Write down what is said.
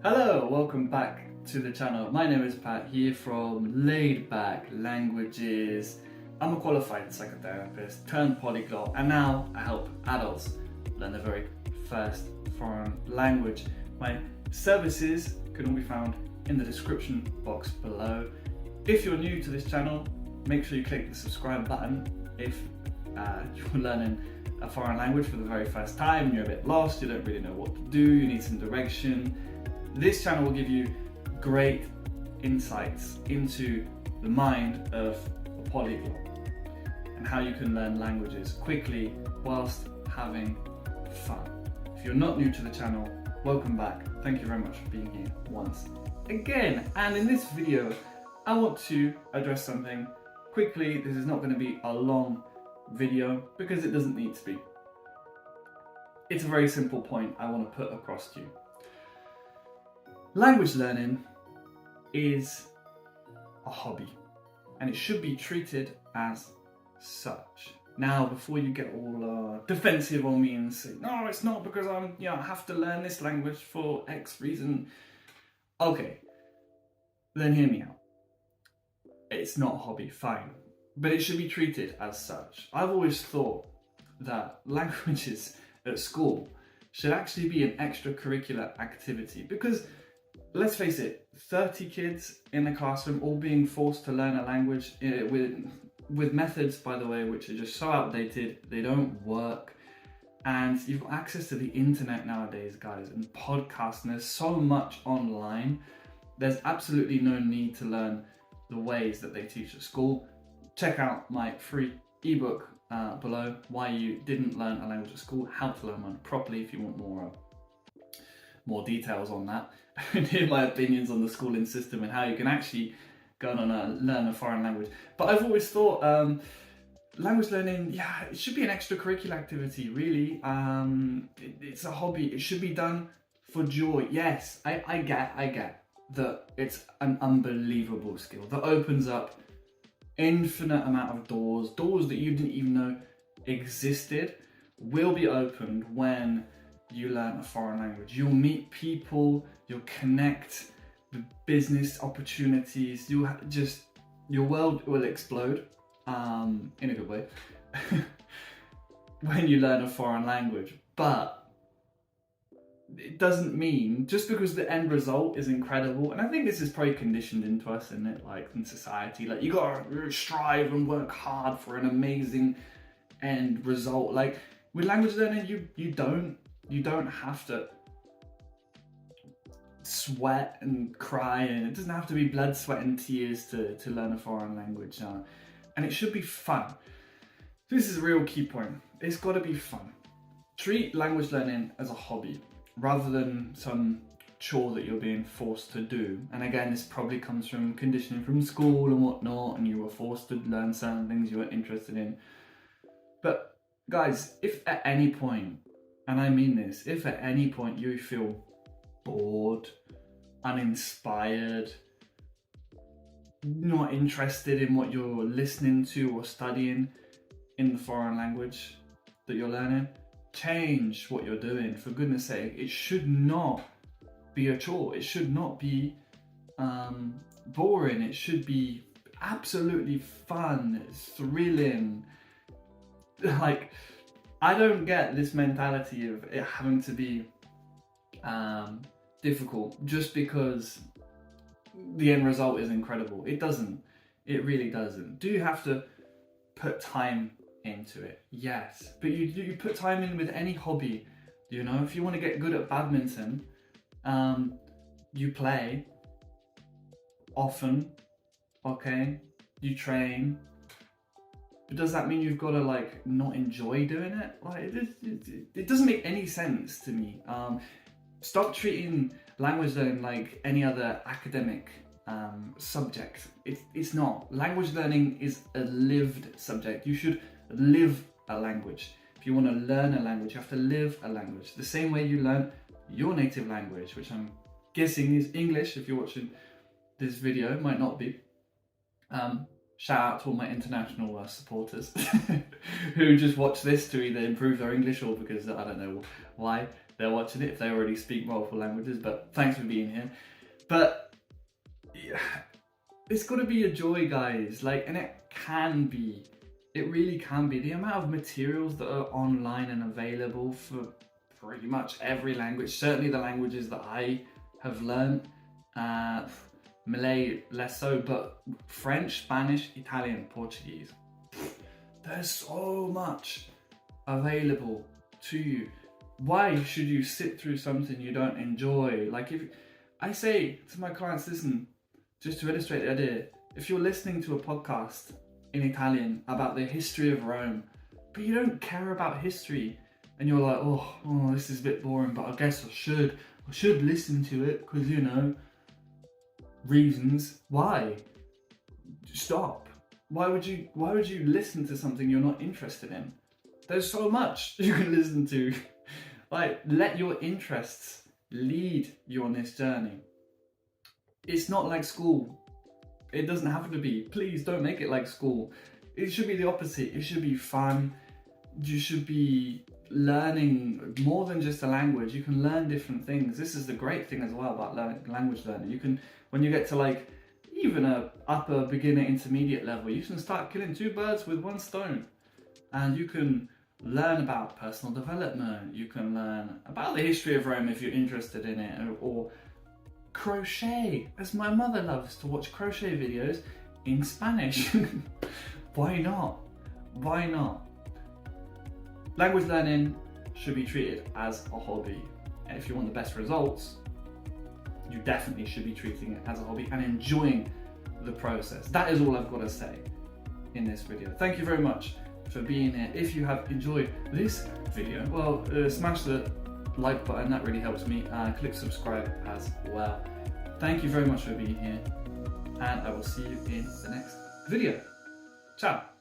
Hello, welcome back to the channel. My name is Pat, here from Laid Back Languages. I'm a qualified psychotherapist turned polyglot, and now I help adults learn their very first foreign language. My services can all be found in the description box below. If you're new to this channel, make sure you click the subscribe button. If you're learning a foreign language for the very first time, you're a bit lost, you don't really know what to do, you need some direction, this channel will give you great insights into the mind of a polyglot and how you can learn languages quickly whilst having fun. If you're not new to the channel, welcome back. Thank you very much for being here once again. And in this video, I want to address something quickly. This is not going to be a long video because it doesn't need to be. It's a very simple point I want to put across to you. Language learning is a hobby and it should be treated as such. Now, before you get all defensive on me and say, no, it's not because I have to learn this language for X reason. Okay, then hear me out. It's not a hobby, fine, but it should be treated as such. I've always thought that languages at school should actually be an extracurricular activity because, let's face it, 30 kids in the classroom all being forced to learn a language with methods, by the way, which are just so outdated, they don't work. And you've got access to the internet nowadays, guys, and podcasts, and there's so much online. There's absolutely no need to learn the ways that they teach at school. Check out my free ebook below, Why You Didn't Learn a Language at School, How to Learn One Properly, if you want more details on that. And hear my opinions on the schooling system and how you can actually go on learn a foreign language. But I've always thought language learning, it should be an extracurricular activity, really. It's a hobby. It should be done for joy. Yes, I get that it's an unbelievable skill that opens up infinite amount of doors that you didn't even know existed will be opened when you learn a foreign language. You'll meet people, you'll connect with business opportunities, your world will explode in a good way when you learn a foreign language. But it doesn't mean, just because the end result is incredible, and I think this is probably conditioned into us, isn't it, like in society, like you gotta strive and work hard for an amazing end result. Like with language learning, you don't have to sweat and cry, and it doesn't have to be blood, sweat and tears to learn a foreign language, and it should be fun. This is a real key point. It's got to be fun. Treat language learning as a hobby rather than some chore that you're being forced to do. And again, this probably comes from conditioning from school and whatnot, and you were forced to learn certain things you weren't interested in. But guys, if at any point, and I mean this, if at any point you feel bored, uninspired, not interested in what you're listening to or studying in the foreign language that you're learning, change what you're doing, for goodness sake. It should not be a chore. It should not be boring. It should be absolutely fun, thrilling. Like, I don't get this mentality of it having to be difficult just because the end result is incredible. It doesn't. It really doesn't. Do you have to put time into it? Yes. But you put time in with any hobby. You know, if you want to get good at badminton, you play often, okay? You train. But does that mean you've got to like not enjoy doing it? Like it doesn't make any sense to me. Stop treating language learning like any other academic subject. It's not. Language learning is a lived subject. You should live a language. If you want to learn a language, you have to live a language. The same way you learn your native language, which I'm guessing is English if you're watching this video. It might not be. Shout out to all my international supporters who just watch this to either improve their English or because I don't know why they're watching it if they already speak multiple languages, but thanks for being here. But yeah, it's got to be a joy, guys, and it really can be. The amount of materials that are online and available for pretty much every language, certainly the languages that I have learned, Malay less so, but French, Spanish, Italian, Portuguese. There's so much available to you. Why should you sit through something you don't enjoy? If I say to my clients, listen, just to illustrate the idea, if you're listening to a podcast in Italian about the history of Rome, but you don't care about history, and you're like, oh, this is a bit boring, but I guess I should listen to it because, reasons. Why? Stop. Why would you listen to something you're not interested in? There's so much you can listen to. Let your interests lead you on this journey. It's not like school. It doesn't have to be. Please don't make it like school. It should be the opposite. It should be fun. You should be learning more than just a language. You can learn different things. This is the great thing as well about language learning. You can, when you get to even a upper beginner intermediate level, you can start killing two birds with one stone, and you can learn about personal development. You can learn about the history of Rome if you're interested in it, or crochet, as my mother loves to watch crochet videos in Spanish. Why not? Why not? Language learning should be treated as a hobby. And if you want the best results, you definitely should be treating it as a hobby and enjoying the process. That is all I've got to say in this video. Thank you very much for being here. If you have enjoyed this video, well, smash the like button, that really helps me. Click subscribe as well. Thank you very much for being here, and I will see you in the next video. Ciao.